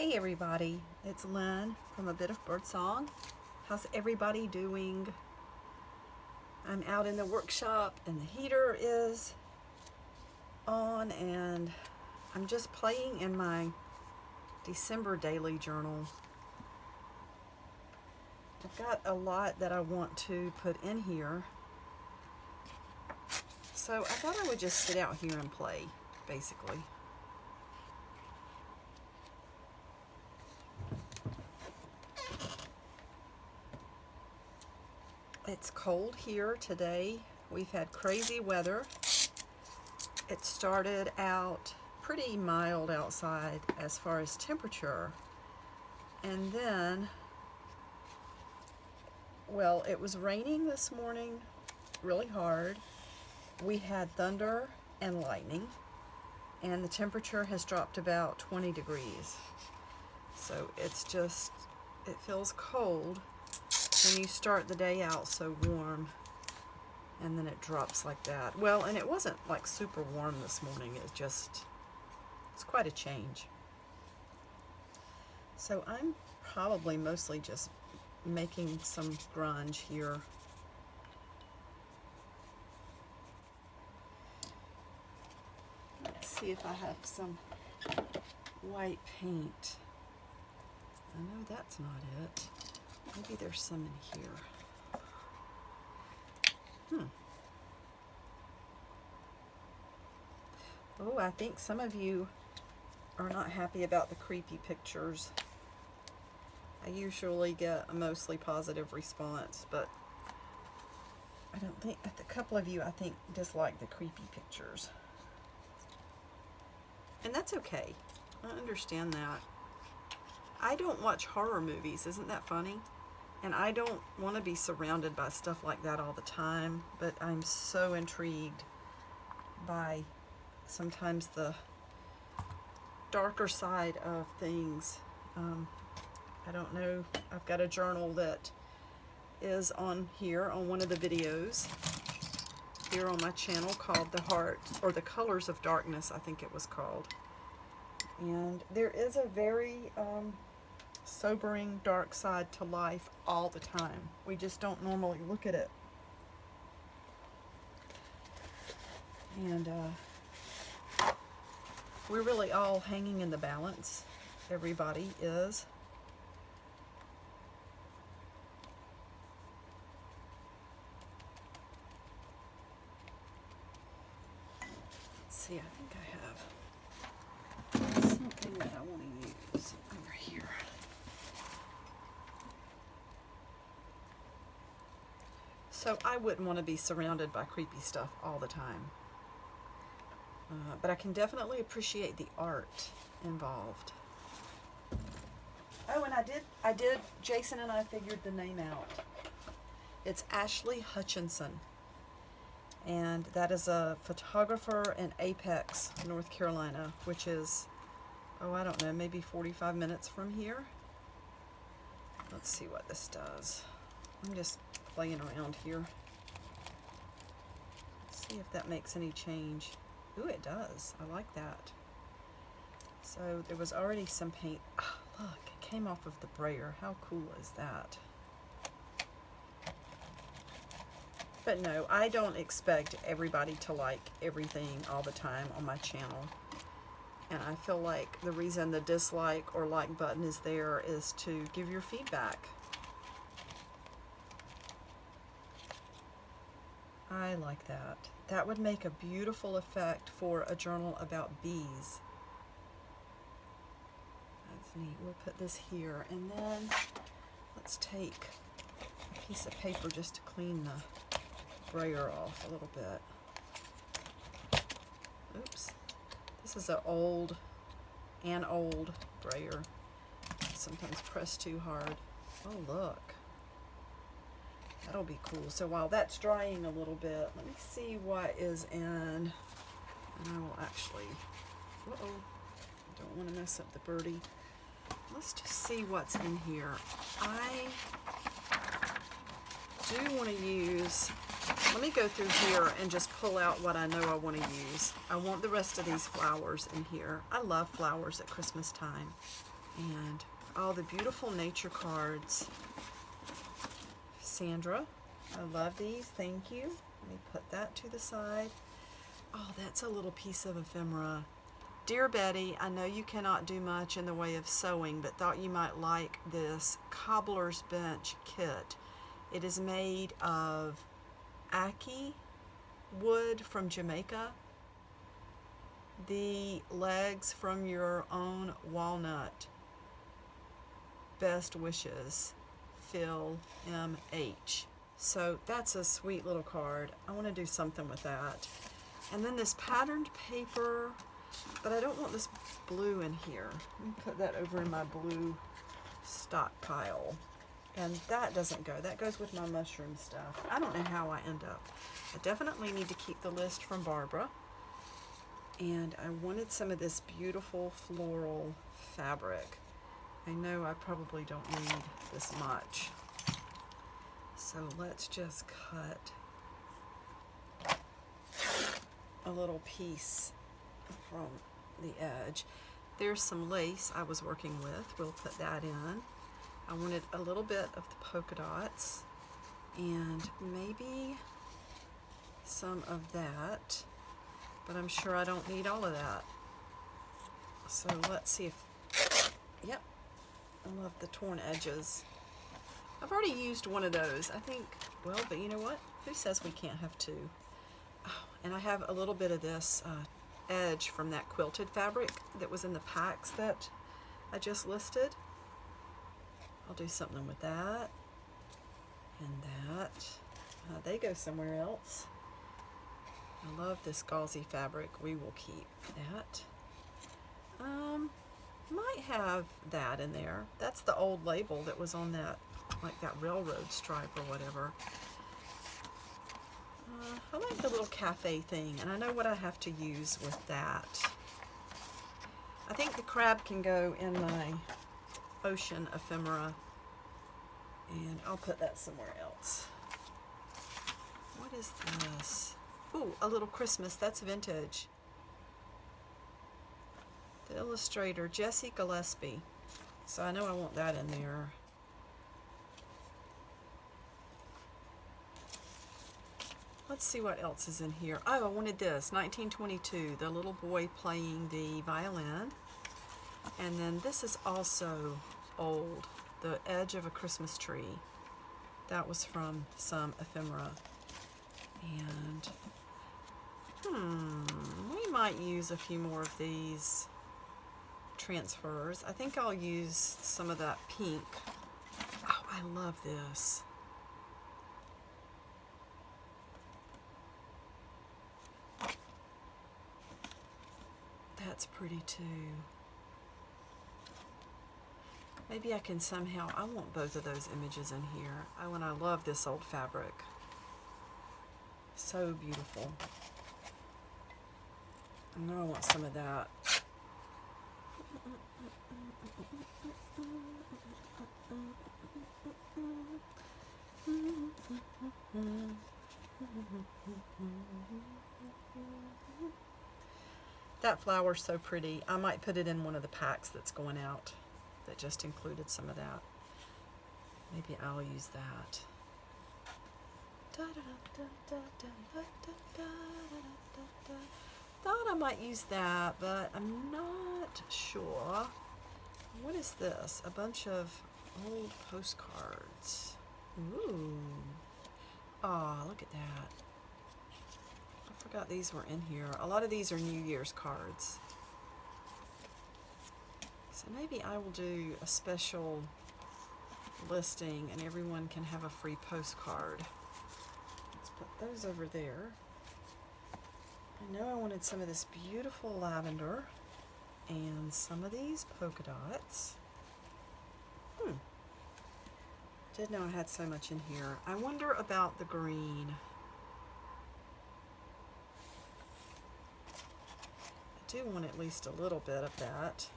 Hey everybody, it's Lynn from A Bit of Birdsong. How's everybody doing? I'm out in the workshop and the heater is on and I'm just playing in my December daily journal. I've got a lot that I want to put in here, so I thought I would just sit out here and play, basically. It's cold here today. We've had crazy weather. It started out pretty mild outside as far as temperature, and then, well, it was raining this morning really hard. We had thunder and lightning, and the temperature has dropped about 20 degrees. So it's just, it feels cold when you start the day out so warm and then it drops like that. Well, and it wasn't like super warm this morning. It's quite a change. So I'm probably mostly just making some grunge here. Let's see if I have some white paint. I know that's not it. Maybe there's some in here. Oh, I think some of you are not happy about the creepy pictures. I usually get a mostly positive response, but I don't think, a couple of you I think dislike the creepy pictures. And that's okay. I understand that. I don't watch horror movies, isn't that funny? And I don't want to be surrounded by stuff like that all the time, but I'm so intrigued by sometimes the darker side of things. I don't know, I've got a journal that is on here on one of the videos here on my channel called The Heart, or The Colors of Darkness, I think it was called. And there is a very sobering dark side to life all the time. We just don't normally look at it. And we're really all hanging in the balance. Everybody is. Let's see, I think I have something that I want to use over here. So I wouldn't want to be surrounded by creepy stuff all the time. But I can definitely appreciate the art involved. Oh, and I did, Jason and I figured the name out. It's Ashley Hutchinson. And that is a photographer in Apex, North Carolina, which is, oh, I don't know, maybe 45 minutes from here. Let's see what this does. I'm just playing around here. Let's see if that makes any change. Ooh, it does. I like that. So there was already some paint. Ah, look, it came off of the brayer. How cool is that? But no, I don't expect everybody to like everything all the time on my channel. And I feel like the reason the dislike or like button is there is to give your feedback. I like that. That would make a beautiful effect for a journal about bees. That's neat. We'll put this here, and then let's take a piece of paper just to clean the brayer off a little bit. Oops. This is an old brayer. Sometimes pressed too hard. Oh, look. That'll be cool. So while that's drying a little bit, let me see what is in, and I will actually, don't want to mess up the birdie. Let's just see what's in here. I do want to use, let me go through here and just pull out what I know I want to use. I want the rest of these flowers in here. I love flowers at Christmas time. And all the beautiful nature cards. Sandra, I love these, thank you. Let me put that to the side. Oh, that's a little piece of ephemera. Dear Betty, I know you cannot do much in the way of sewing, but thought you might like this cobbler's bench kit. It is made of ackee wood from Jamaica, the legs from your own walnut. Best wishes, Phil M.H. So that's a sweet little card. I want to do something with that. And then this patterned paper, but I don't want this blue in here. Let me put that over in my blue stockpile. And that doesn't go. That goes with my mushroom stuff. I don't know how I end up. I definitely need to keep the list from Barbara. And I wanted some of this beautiful floral fabric. I know I probably don't need this much. So let's just cut a little piece from the edge. There's some lace I was working with. We'll put that in. I wanted a little bit of the polka dots and maybe some of that, but I'm sure I don't need all of that. So let's see if, yep, I love the torn edges. I've already used one of those. I think, well, but you know what? Who says we can't have two? Oh, and I have a little bit of this edge from that quilted fabric that was in the packs that I just listed. I'll do something with that and that. They go somewhere else. I love this gauzy fabric. We will keep that. Might have that in there. That's the old label that was on that, like that railroad stripe or whatever. I like the little cafe thing, and I know what I have to use with that. I think the crab can go in my ocean ephemera, and I'll put that somewhere else. What is this? Ooh, a little Christmas. That's vintage. The illustrator, Jessie Gillespie. So I know I want that in there. Let's see what else is in here. Oh, I wanted this, 1922, the little boy playing the violin. And then this is also old, the edge of a Christmas tree. That was from some ephemera. And, we might use a few more of these transfers. I think I'll use some of that pink. Oh, I love this. That's pretty too. Maybe I can somehow, I want both of those images in here. And I love this old fabric. So beautiful. I know I want some of that. That flower's so pretty. I might put it in one of the packs that's going out that just included some of that. Maybe I'll use that. Thought I might use that, but I'm not sure. What is this? A bunch of old postcards. Ooh. Oh, look at that. I forgot these were in here. A lot of these are New Year's cards. So maybe I will do a special listing and everyone can have a free postcard. Let's put those over there. I know I wanted some of this beautiful lavender and some of these polka dots. Didn't know I had so much in here. I wonder about the green. I do want at least a little bit of that.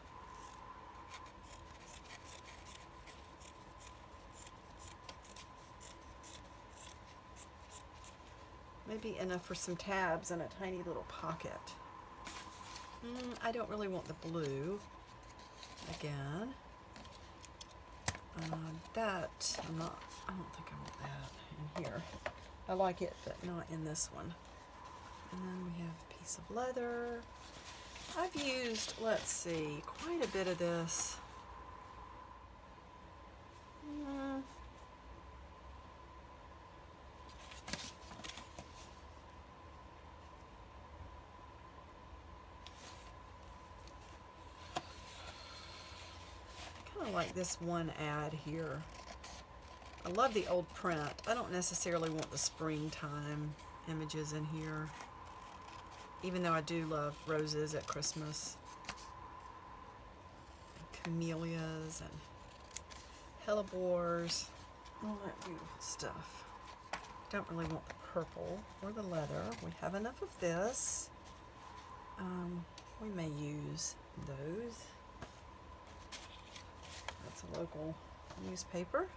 Maybe enough for some tabs and a tiny little pocket. I don't really want the blue again. That, I don't think I want that in here. I like it, but not in this one. And then we have a piece of leather. I've used, let's see, quite a bit of this. I like this one ad here. I love the old print. I don't necessarily want the springtime images in here, even though I do love roses at Christmas, and camellias and hellebores, all that beautiful stuff. Don't really want the purple or the leather. We have enough of this. We may use those. That's a local newspaper.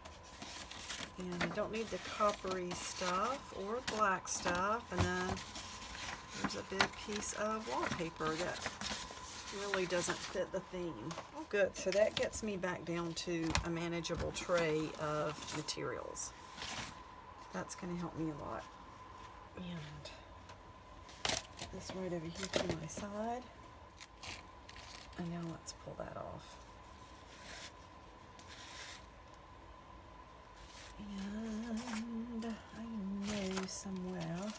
And I don't need the coppery stuff or black stuff. And then there's a big piece of wallpaper that really doesn't fit the theme. Oh, good. So that gets me back down to a manageable tray of materials. That's going to help me a lot. And put this right over here to my side. And now let's pull that off. And I know somewhere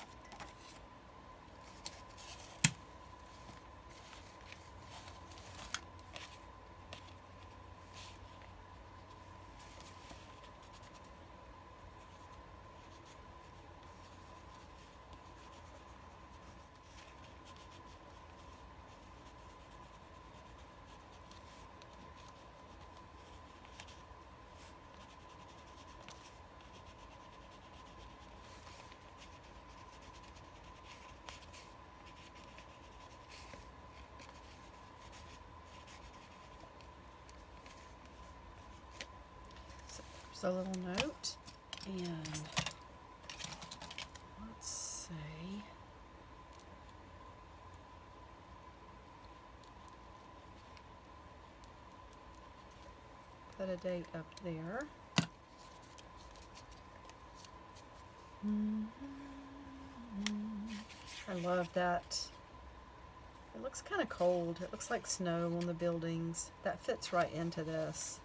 a little note, and let's say put a date up there. I love that. It looks kind of cold. It looks like snow on the buildings. That fits right into this.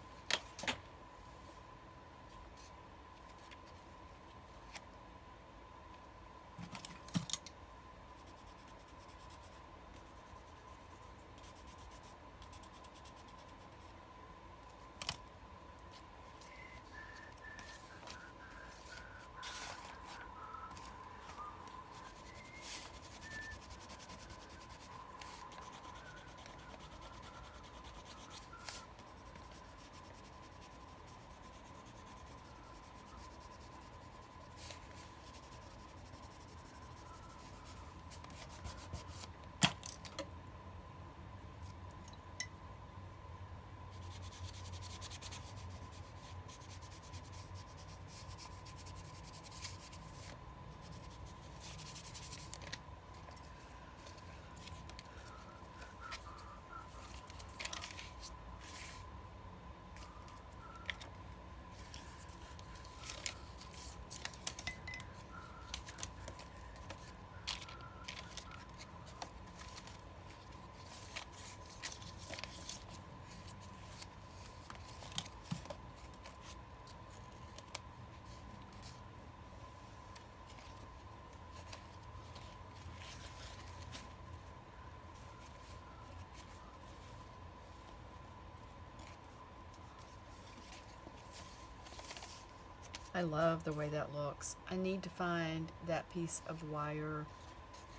I love the way that looks. I need to find that piece of wire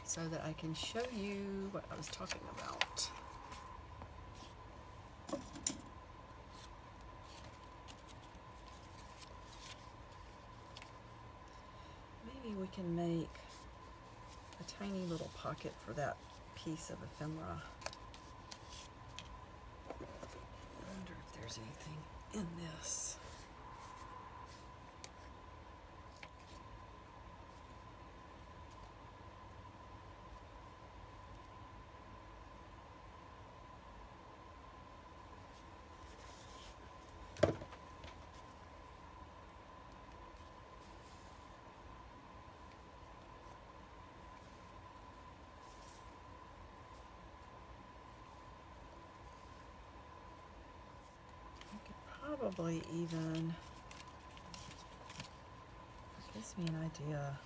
so that I can show you what I was talking about. Maybe we can make a tiny little pocket for that piece of ephemera. I wonder if there's anything in this. probably even gives me an idea.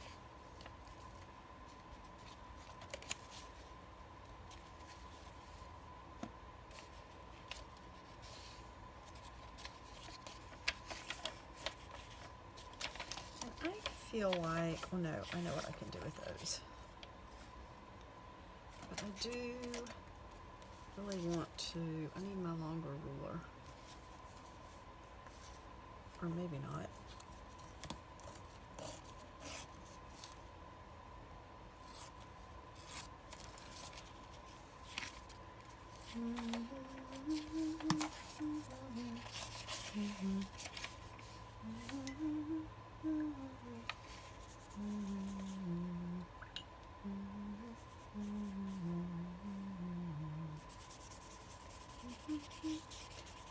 And I feel like, oh no, I know what I can do with those. But I do really want to, I need my longer ruler. Or maybe not.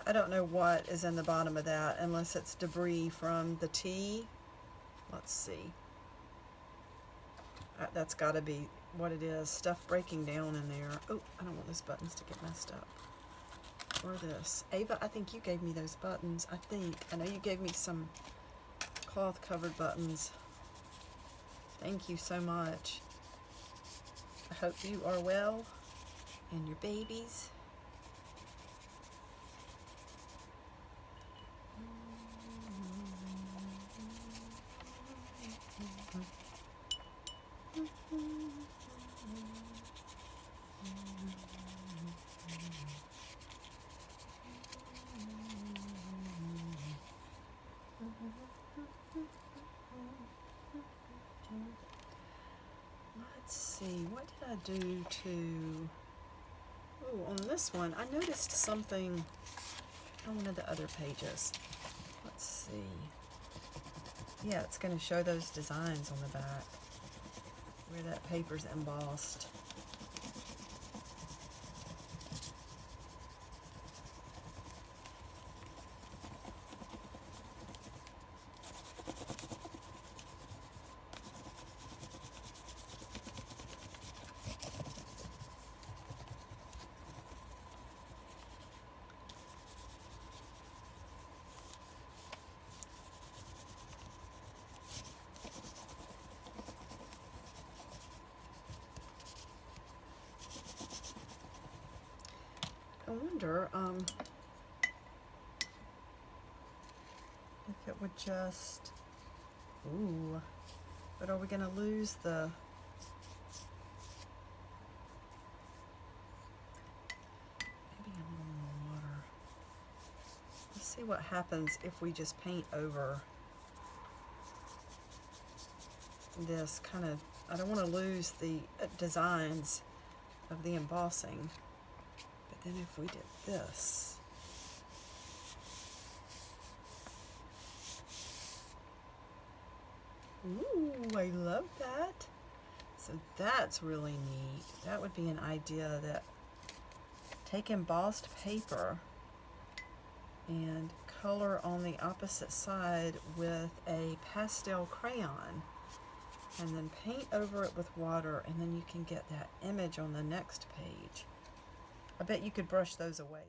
I don't know what is in the bottom of that unless it's debris from the tea. Let's see. That's got to be what it is. Stuff breaking down in there. Oh, I don't want those buttons to get messed up. Or this. Ava, I think you gave me those buttons. I think. I know you gave me some cloth covered buttons. Thank you so much. I hope you are well and your babies. Let's see, what did I do to, oh, on this one, I noticed something on one of the other pages. Let's see. Yeah, it's going to show those designs on the back where that paper's embossed. I wonder if it would just, ooh, but are we going to lose the, maybe a little more water. Let's see what happens if we just paint over this kind of, I don't want to lose the designs of the embossing. But then if we did this, ooh, I love that. So that's really neat. That would be an idea, that take embossed paper and color on the opposite side with a pastel crayon and then paint over it with water, and then you can get that image on the next page. I bet you could brush those away.